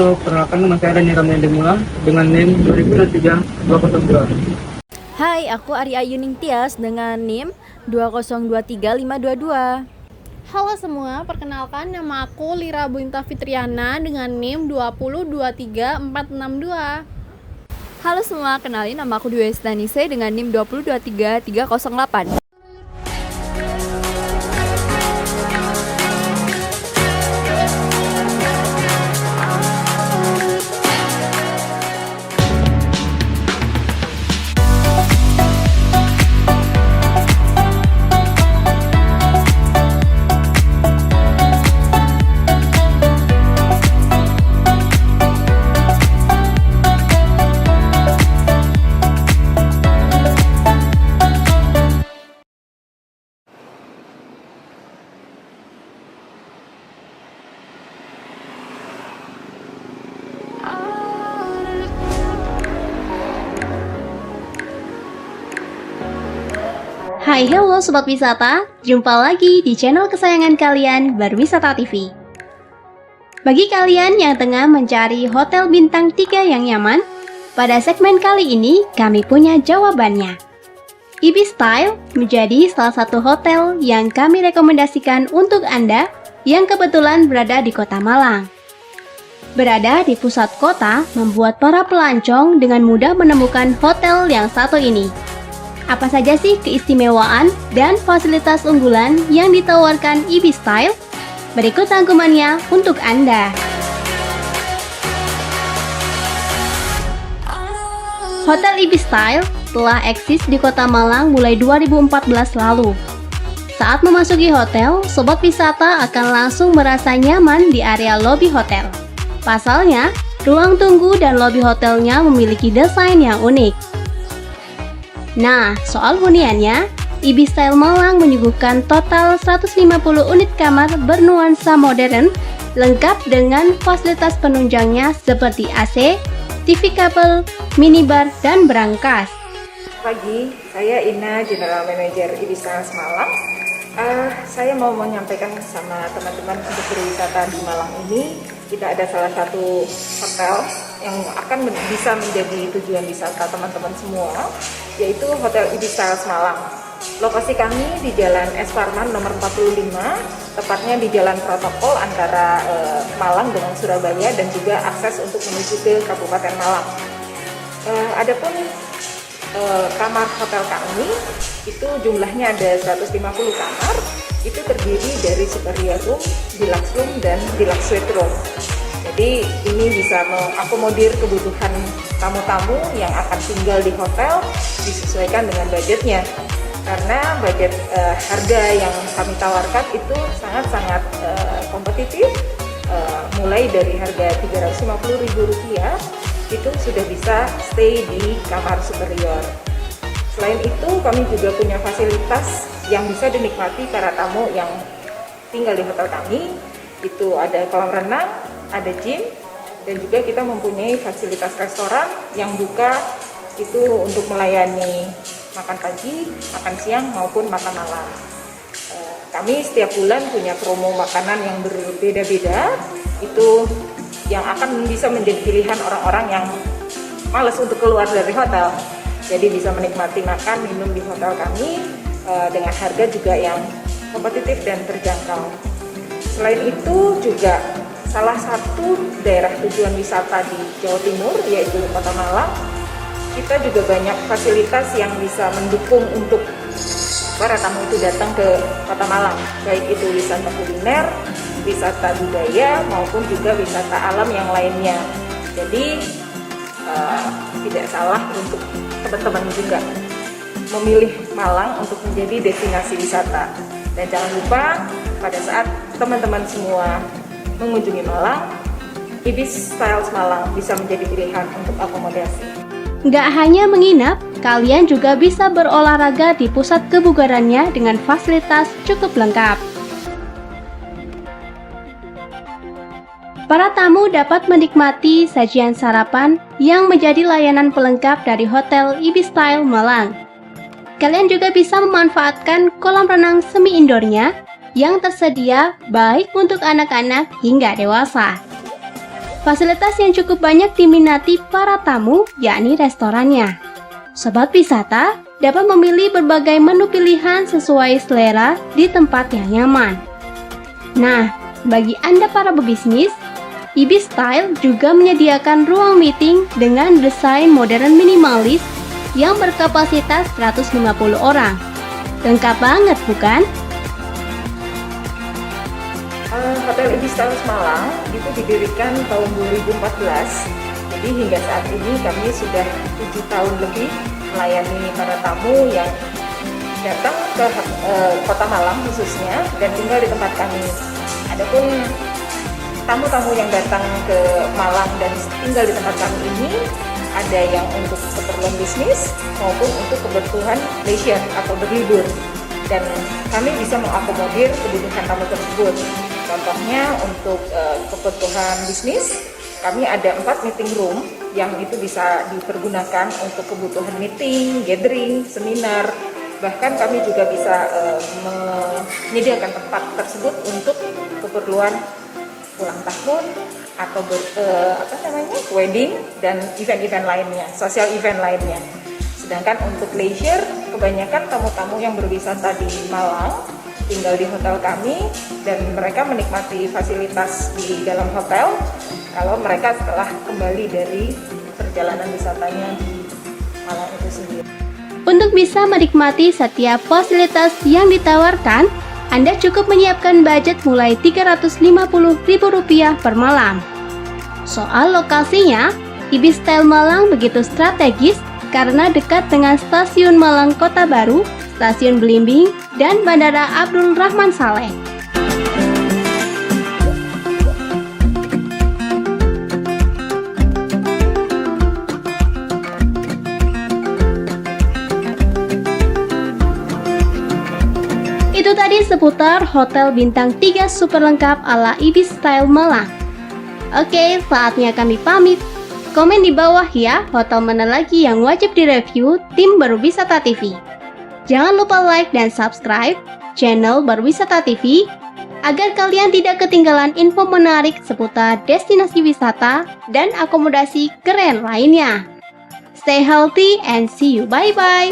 Halo, perkenalkan nama saya Dani Ramdan Demula dengan NIM 2023-202. Hai, aku Arya Yuning Tias dengan NIM 2023522. Halo semua, perkenalkan nama aku Lira Buinta Fitriana dengan NIM 2023462. Halo semua, kenalin nama aku Dwi Stanise dengan NIM 2023308. Hai, hello Sobat Wisata, jumpa lagi di channel kesayangan kalian, Berwisata TV. Bagi kalian yang tengah mencari hotel bintang 3 yang nyaman, pada segmen kali ini kami punya jawabannya. Ibis Style menjadi salah satu hotel yang kami rekomendasikan untuk Anda yang kebetulan berada di Kota Malang. Berada di pusat kota membuat para pelancong dengan mudah menemukan hotel yang satu ini. Apa saja sih keistimewaan dan fasilitas unggulan yang ditawarkan Ibis Style? Berikut rangkumannya untuk Anda. Hotel Ibis Style telah eksis di Kota Malang mulai 2014 lalu. Saat memasuki hotel, sobat wisata akan langsung merasa nyaman di area lobi hotel. Pasalnya, ruang tunggu dan lobi hotelnya memiliki desain yang unik. Nah, soal huniannya, Ibis Style Malang menyuguhkan total 150 unit kamar bernuansa modern, lengkap dengan fasilitas penunjangnya seperti AC, TV kabel, minibar, dan berangkas. Pagi, saya Ina, General Manager Ibis Style Malang. Saya mau menyampaikan sama teman-teman untuk berwisata di Malang ini, kita ada salah satu hotel yang akan bisa menjadi tujuan wisata teman-teman semua, yaitu Hotel Ibis Style Malang. Lokasi kami di Jalan Es Parman nomor 45, tepatnya di Jalan Protokol antara Malang dengan Surabaya dan juga akses untuk menuju ke Kabupaten Malang. Adapun kamar hotel kami itu jumlahnya ada 150 kamar, itu terdiri dari superior room, deluxe room, dan deluxe suite room. Jadi ini bisa mengakomodir kebutuhan tamu-tamu yang akan tinggal di hotel disesuaikan dengan budgetnya. Karena budget harga yang kami tawarkan itu sangat-sangat kompetitif, mulai dari harga Rp350.000 itu sudah bisa stay di kamar superior. Selain itu kami juga punya fasilitas yang bisa dinikmati para tamu yang tinggal di hotel kami. Itu ada kolam renang, ada gym, dan juga kita mempunyai fasilitas restoran yang buka itu untuk melayani makan pagi, makan siang, maupun makan malam. Kami setiap bulan punya promo makanan yang berbeda-beda, itu yang akan bisa menjadi pilihan orang-orang yang malas untuk keluar dari hotel. Jadi bisa menikmati makan, minum di hotel kami dengan harga juga yang kompetitif dan terjangkau. Selain itu juga salah satu daerah tujuan wisata di Jawa Timur yaitu Kota Malang, kita juga banyak fasilitas yang bisa mendukung untuk para tamu itu datang ke Kota Malang, baik itu wisata kuliner, wisata budaya, maupun juga wisata alam yang lainnya. Jadi tidak salah untuk teman-teman juga memilih Malang untuk menjadi destinasi wisata. Dan jangan lupa pada saat teman-teman semua mengunjungi Malang, Ibis Style Malang bisa menjadi pilihan untuk akomodasi. Nggak hanya menginap, kalian juga bisa berolahraga di pusat kebugarannya dengan fasilitas cukup lengkap. Para tamu dapat menikmati sajian sarapan yang menjadi layanan pelengkap dari Hotel Ibis Style Malang. Kalian juga bisa memanfaatkan kolam renang semi indoornya yang tersedia baik untuk anak-anak hingga dewasa. Fasilitas yang cukup banyak diminati para tamu yakni restorannya. Sobat wisata dapat memilih berbagai menu pilihan sesuai selera di tempat yang nyaman. Nah, bagi Anda para pebisnis, Ibis Style juga menyediakan ruang meeting dengan desain modern minimalis yang berkapasitas 150 orang. Lengkap banget bukan? Hotel Ibis Style Malang itu didirikan tahun 2014. Jadi hingga saat ini kami sudah 7 tahun lebih melayani para tamu yang datang ke Kota Malang khususnya dan tinggal di tempat kami. Adapun tamu-tamu yang datang ke Malang dan tinggal di tempat kami ini ada yang untuk keperluan bisnis maupun untuk kebutuhan leisure atau berlibur, dan kami bisa mengakomodir kebutuhan tamu tersebut. Contohnya untuk kebutuhan bisnis, kami ada 4 meeting room yang itu bisa dipergunakan untuk kebutuhan meeting, gathering, seminar. Bahkan kami juga bisa menyediakan tempat tersebut untuk keperluan ulang tahun atau wedding dan event-event lainnya, sosial event lainnya. Sedangkan untuk leisure, kebanyakan tamu-tamu yang berwisata di Malang tinggal di hotel kami dan mereka menikmati fasilitas di dalam hotel kalau mereka setelah kembali dari perjalanan wisatanya di Malang itu sendiri. Untuk bisa menikmati setiap fasilitas yang ditawarkan, Anda cukup menyiapkan budget mulai Rp350.000 per malam. Soal lokasinya, Ibis Style Malang begitu strategis karena dekat dengan Stasiun Malang Kota Baru, Stasiun Belimbing, dan Bandara Abdul Rahman Saleh. Itu tadi seputar Hotel Bintang 3 super lengkap ala Ibis Style Malang. Oke, saatnya kami pamit. Komen di bawah ya, hotel mana lagi yang wajib direview tim Berwisata TV. Jangan lupa like dan subscribe channel Berwisata TV agar kalian tidak ketinggalan info menarik seputar destinasi wisata dan akomodasi keren lainnya. Stay healthy and see you, bye-bye.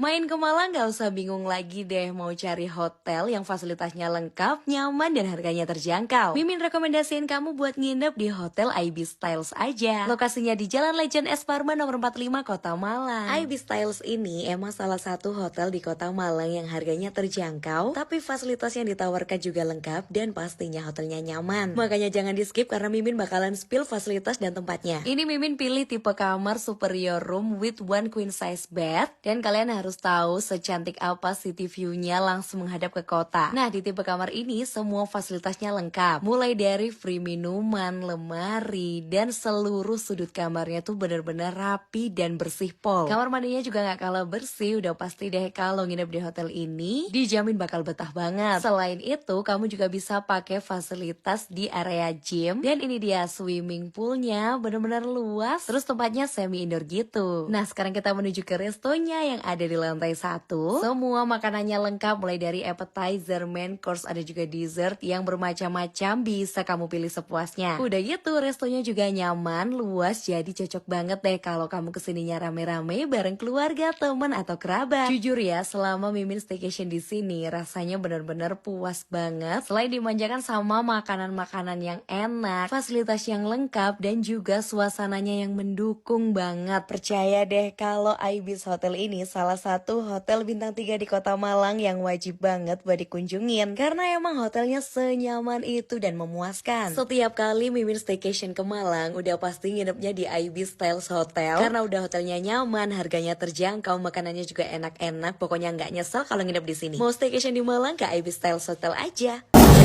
Main ke Malang gak usah bingung lagi deh mau cari hotel yang fasilitasnya lengkap, nyaman, dan harganya terjangkau. Mimin rekomendasiin kamu buat nginep di Hotel Ibis Styles aja. Lokasinya di Jalan Legend S. Parman nomor 45 Kota Malang. Ibis Styles ini emang salah satu hotel di Kota Malang yang harganya terjangkau, tapi fasilitas yang ditawarkan juga lengkap dan pastinya hotelnya nyaman. Makanya jangan di skip karena Mimin bakalan spill fasilitas dan tempatnya. Ini Mimin pilih tipe kamar superior room with one queen size bed, dan kalian harus tahu secantik apa city view-nya langsung menghadap ke kota. Nah, di tipe kamar ini semua fasilitasnya lengkap. Mulai dari free minuman, lemari, dan seluruh sudut kamarnya tuh bener-bener rapi dan bersih pol. Kamar mandinya juga gak kalah bersih, udah pasti deh kalau nginep di hotel ini dijamin bakal betah banget. Selain itu, kamu juga bisa pakai fasilitas di area gym, dan ini dia swimming poolnya bener-bener luas, terus tempatnya semi indoor gitu. Nah, sekarang kita menuju ke restonya yang ada di lantai 1. Semua makanannya lengkap mulai dari appetizer, main course, ada juga dessert yang bermacam-macam, bisa kamu pilih sepuasnya. Udah gitu restonya juga nyaman, luas, jadi cocok banget deh kalau kamu kesininya rame-rame bareng keluarga, teman, atau kerabat. Jujur ya, selama Mimin staycation di sini rasanya bener-bener puas banget. Selain dimanjakan sama makanan-makanan yang enak, fasilitas yang lengkap, dan juga suasananya yang mendukung banget. Percaya deh kalau Ibis Hotel ini salah satu hotel bintang 3 di Kota Malang yang wajib banget buat dikunjungin karena emang hotelnya senyaman itu dan memuaskan. Setiap kali Mimin staycation ke Malang udah pasti nginepnya di Ibis Styles Hotel karena udah hotelnya nyaman, harganya terjangkau, makanannya juga enak-enak, pokoknya nggak nyesel kalau nginep di sini. Mau staycation di Malang ke Ibis Styles Hotel aja.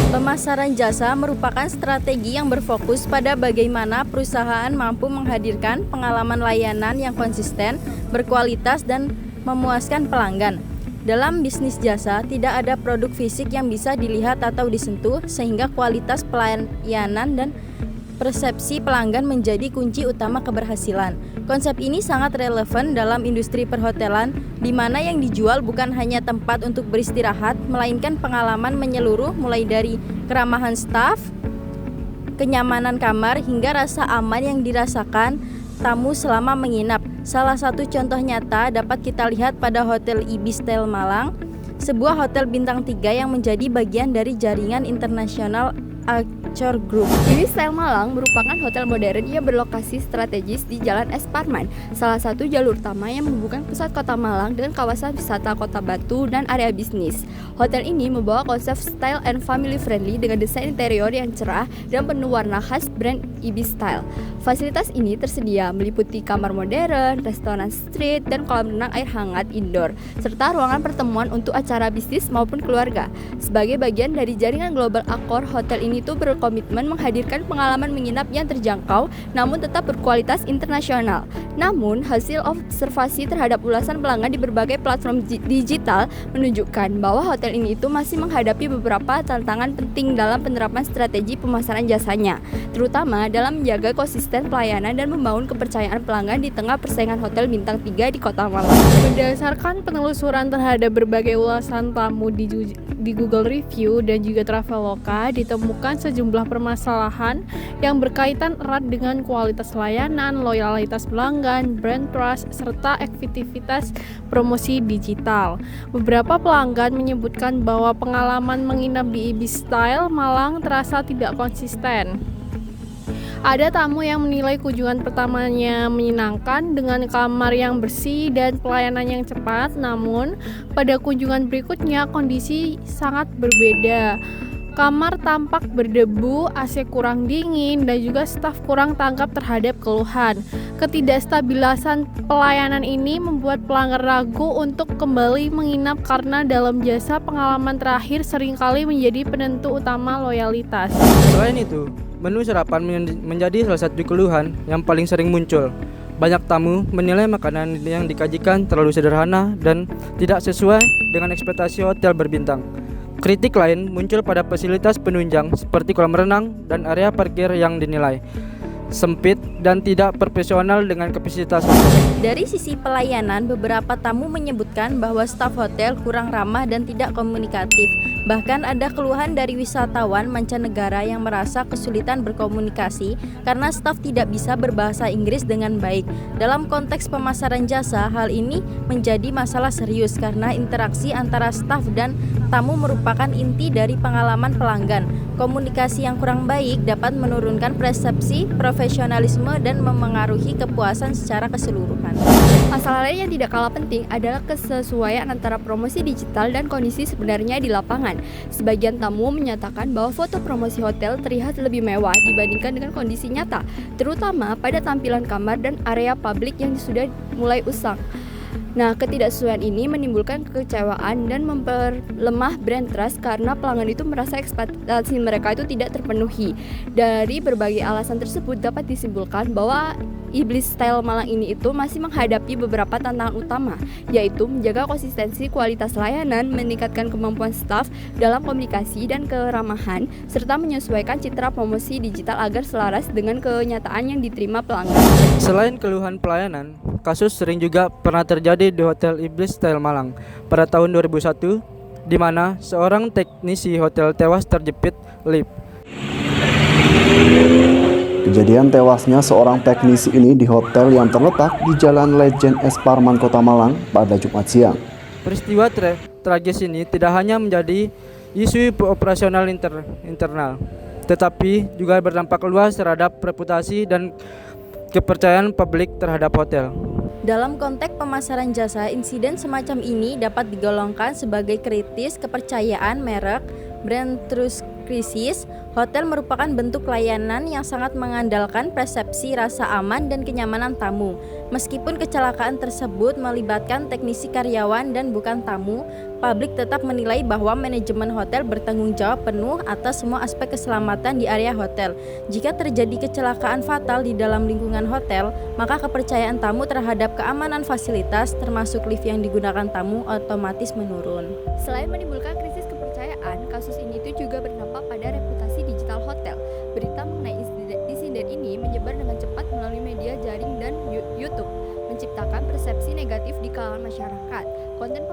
Pemasaran jasa merupakan strategi yang berfokus pada bagaimana perusahaan mampu menghadirkan pengalaman layanan yang konsisten, berkualitas, dan memuaskan pelanggan. Dalam bisnis jasa, tidak ada produk fisik yang bisa dilihat atau disentuh, sehingga kualitas pelayanan dan persepsi pelanggan menjadi kunci utama keberhasilan. Konsep ini sangat relevan dalam industri perhotelan, di mana yang dijual bukan hanya tempat untuk beristirahat, melainkan pengalaman menyeluruh mulai dari keramahan staf, kenyamanan kamar, hingga rasa aman yang dirasakan tamu selama menginap. Salah satu contoh nyata dapat kita lihat pada Hotel Ibis Style Malang, sebuah hotel bintang 3 yang menjadi bagian dari jaringan internasional Accor Group. Ibis Style Malang merupakan hotel modern yang berlokasi strategis di Jalan Es Parman, salah satu jalur utama yang menghubungkan pusat kota Malang dengan kawasan wisata Kota Batu dan area bisnis. Hotel ini membawa konsep style and family friendly dengan desain interior yang cerah dan penuh warna khas brand Ibis Style. Fasilitas ini tersedia meliputi kamar modern, restoran street, dan kolam renang air hangat indoor, serta ruangan pertemuan untuk acara bisnis maupun keluarga. Sebagai bagian dari jaringan global Accor, hotel ini tuh berkomitmen menghadirkan pengalaman menginap yang terjangkau namun tetap berkualitas internasional. Namun, hasil observasi terhadap ulasan pelanggan di berbagai platform digital menunjukkan bahwa hotel ini itu masih menghadapi beberapa tantangan penting dalam penerapan strategi pemasaran jasanya, terutama dalam menjaga konsisten pelayanan dan membangun kepercayaan pelanggan di tengah persaingan hotel bintang 3 di Kota Malang. Berdasarkan penelusuran terhadap berbagai ulasan tamu di Google Review dan juga Traveloka, ditemukan sejumlah permasalahan yang berkaitan erat dengan kualitas layanan, loyalitas pelanggan, brand trust, serta aktivitas promosi digital. Beberapa pelanggan menyebutkan bahwa pengalaman menginap di Ibis Style Malang terasa tidak konsisten. Ada tamu yang menilai kunjungan pertamanya menyenangkan dengan kamar yang bersih dan pelayanan yang cepat, namun pada kunjungan berikutnya kondisi sangat berbeda. Kamar tampak berdebu, AC kurang dingin, dan juga staf kurang tanggap terhadap keluhan. Ketidakstabilan pelayanan ini membuat pelanggan ragu untuk kembali menginap karena dalam jasa pengalaman terakhir seringkali menjadi penentu utama loyalitas. Selain itu, menu sarapan menjadi salah satu keluhan yang paling sering muncul. Banyak tamu menilai makanan yang dikajikan terlalu sederhana dan tidak sesuai dengan ekspektasi hotel berbintang. Kritik lain muncul pada fasilitas penunjang seperti kolam renang dan area parkir yang dinilai sempit dan tidak profesional dengan kapasitas hotel. Dari sisi pelayanan, beberapa tamu menyebutkan bahwa staf hotel kurang ramah dan tidak komunikatif. Bahkan ada keluhan dari wisatawan mancanegara yang merasa kesulitan berkomunikasi karena staf tidak bisa berbahasa Inggris dengan baik. Dalam konteks pemasaran jasa, hal ini menjadi masalah serius karena interaksi antara staf dan tamu merupakan inti dari pengalaman pelanggan. Komunikasi yang kurang baik dapat menurunkan persepsi profesionalisme dan memengaruhi kepuasan secara keseluruhan. Masalah lain yang tidak kalah penting adalah kesesuaian antara promosi digital dan kondisi sebenarnya di lapangan. Sebagian tamu menyatakan bahwa foto promosi hotel terlihat lebih mewah dibandingkan dengan kondisi nyata, terutama pada tampilan kamar dan area publik yang sudah mulai usang. Nah, ketidaksesuaian ini menimbulkan kekecewaan dan memperlemah brand trust karena pelanggan itu merasa ekspektasi mereka itu tidak terpenuhi. Dari berbagai alasan tersebut dapat disimpulkan bahwa Ibis Style Malang ini itu masih menghadapi beberapa tantangan utama, yaitu menjaga konsistensi kualitas layanan, meningkatkan kemampuan staf dalam komunikasi dan keramahan, serta menyesuaikan citra promosi digital agar selaras dengan kenyataan yang diterima pelanggan. Selain keluhan pelayanan, kasus sering juga pernah terjadi di Hotel Ibis Style Malang pada tahun 2001, di mana seorang teknisi hotel tewas terjepit lift. Kejadian tewasnya seorang teknisi ini di hotel yang terletak di Jalan Legend Es Parman, Kota Malang pada Jumat siang. Peristiwa tragis ini tidak hanya menjadi isu operasional internal, tetapi juga berdampak luas terhadap reputasi dan kepercayaan publik terhadap hotel. Dalam konteks pemasaran jasa, insiden semacam ini dapat digolongkan sebagai kritis kepercayaan merek, brand trust krisis, hotel merupakan bentuk layanan yang sangat mengandalkan persepsi rasa aman dan kenyamanan tamu. Meskipun kecelakaan tersebut melibatkan teknisi karyawan dan bukan tamu, publik tetap menilai bahwa manajemen hotel bertanggung jawab penuh atas semua aspek keselamatan di area hotel. Jika terjadi kecelakaan fatal di dalam lingkungan hotel, maka kepercayaan tamu terhadap keamanan fasilitas, termasuk lift yang digunakan tamu, otomatis menurun. Selain menimbulkan krisis kepercayaan, kasus ini itu juga berdampak pada reputasi digital hotel. Berita mengenai insiden ini menyebar dengan cepat melalui media jaring dan YouTube, menciptakan persepsi negatif di kalangan masyarakat. Konten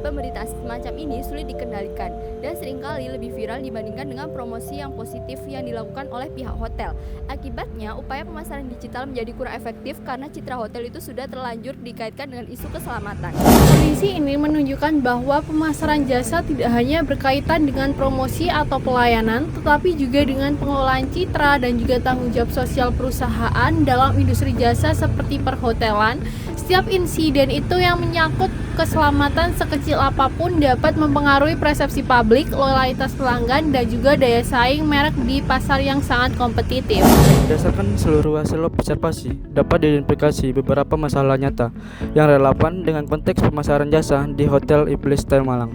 pemberitaan semacam ini sulit dikendalikan dan seringkali lebih viral dibandingkan dengan promosi yang positif yang dilakukan oleh pihak hotel. Akibatnya, upaya pemasaran digital menjadi kurang efektif karena citra hotel itu sudah terlanjur dikaitkan dengan isu keselamatan. Kondisi ini menunjukkan bahwa pemasaran jasa tidak hanya berkaitan dengan promosi atau pelayanan, tetapi juga dengan pengelolaan citra dan juga tanggung jawab sosial perusahaan dalam industri jasa seperti perhotelan. Setiap insiden itu yang menyangkut keselamatan sekecil apapun dapat mempengaruhi persepsi publik, loyalitas pelanggan, dan juga daya saing merek di pasar yang sangat kompetitif. Berdasarkan seluruh hasil observasi, dapat diidentifikasi beberapa masalah nyata yang relevan dengan konteks pemasaran jasa di Hotel Ibis Style Malang.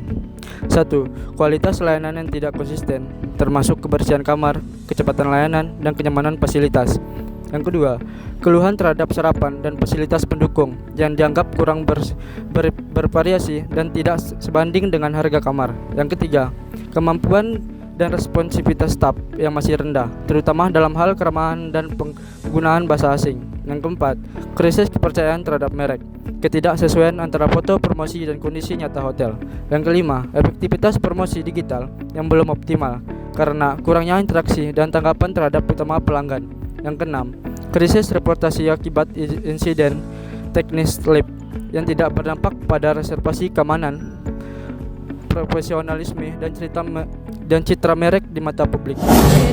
1. Kualitas layanan yang tidak konsisten, termasuk kebersihan kamar, kecepatan layanan, dan kenyamanan fasilitas. Yang kedua, keluhan terhadap sarapan dan fasilitas pendukung yang dianggap kurang bervariasi dan tidak sebanding dengan harga kamar. Yang ketiga, kemampuan dan responsivitas staf yang masih rendah, terutama dalam hal keramahan dan penggunaan bahasa asing. Yang keempat, krisis kepercayaan terhadap merek, ketidaksesuaian antara foto promosi dan kondisi nyata hotel. Yang kelima, efektivitas promosi digital yang belum optimal karena kurangnya interaksi dan tanggapan terhadap utama pelanggan. Yang keenam, krisis reputasi akibat insiden teknis lift yang tidak berdampak pada reservasi keamanan, profesionalisme, dan citra merek di mata publik.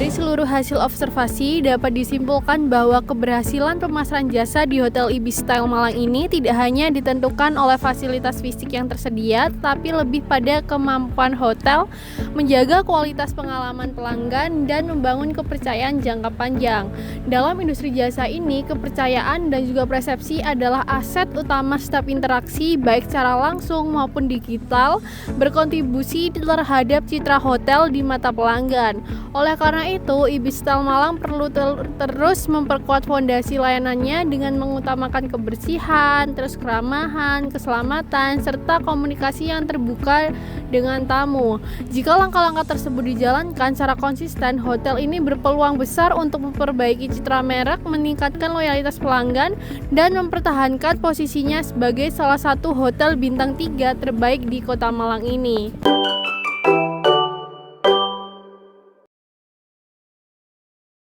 Dari seluruh hasil observasi dapat disimpulkan bahwa keberhasilan pemasaran jasa di Hotel Ibis Style Malang ini tidak hanya ditentukan oleh fasilitas fisik yang tersedia, tapi lebih pada kemampuan hotel menjaga kualitas pengalaman pelanggan dan membangun kepercayaan jangka panjang. Dalam industri jasa ini, kepercayaan dan juga persepsi adalah aset utama setiap interaksi baik secara langsung maupun digital, berkontribusi terhadap citra hotel di mata pelanggan. Oleh karena itu, Ibis Style Malang perlu terus memperkuat fondasi layanannya dengan mengutamakan kebersihan, terus keramahan, keselamatan, serta komunikasi yang terbuka dengan tamu. Jika langkah-langkah tersebut dijalankan secara konsisten, hotel ini berpeluang besar untuk memperbaiki citra merek, meningkatkan loyalitas pelanggan, dan mempertahankan posisinya sebagai salah satu hotel bintang 3 terbaik di Kota Malang ini.